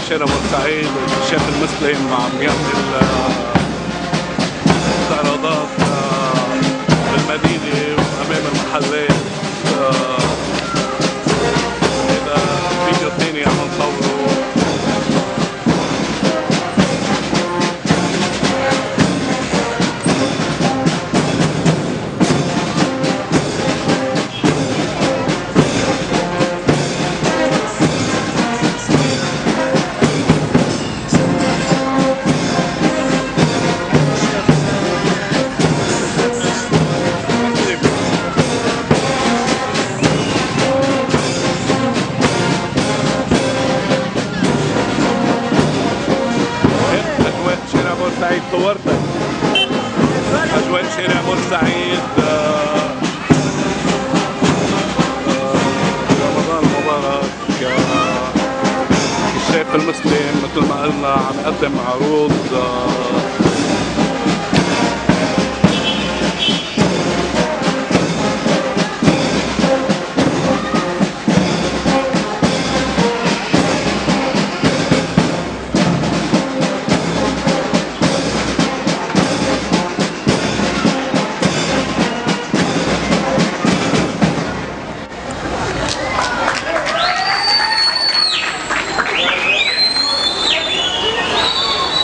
شارع بورسعيد، الشيخ المسلم عم يعمل استعراضات بالمدينة وأمام المحلات. هذا فيديو ثاني عم نصوره. بورسعيد صورتك أجواء شارع بورسعيد. رمضان مبارك. الشيخ المسلم مثل ما قلنا عم يقدم عروض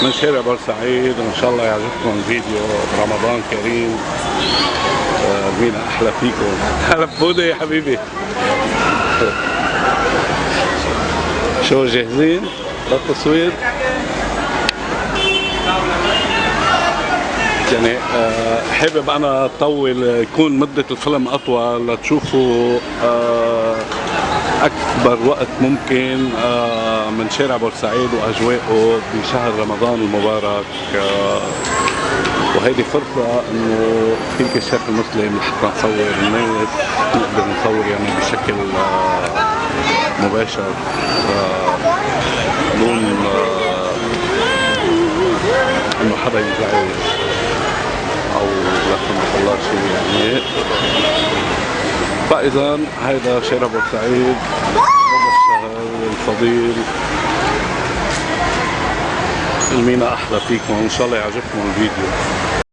من شارع بورسعيد. وان شاء الله يعجبكم الفيديو. رمضان كريم. مين احلى فيكم؟ هلا بودة يا حبيبي. شو جاهزين للتصوير؟ يعني حابب انا اطول يكون مدة الفيلم اطول لتشوفوا اكبر وقت ممكن من شارع بورسعيد واجواءه بشهر رمضان المبارك. وهيدي فرصة انه فيك الشيخ المسلم لحتى نصور الناس، نقدر نصور يعني بشكل مباشر بدون انه حدا يزعج او لا سمح الله شيء يعني. فاذا هيدا شارع بورسعيد، هذا الشهر الفضيل. المينا احلى فيكم. ان شاء الله يعجبكم الفيديو.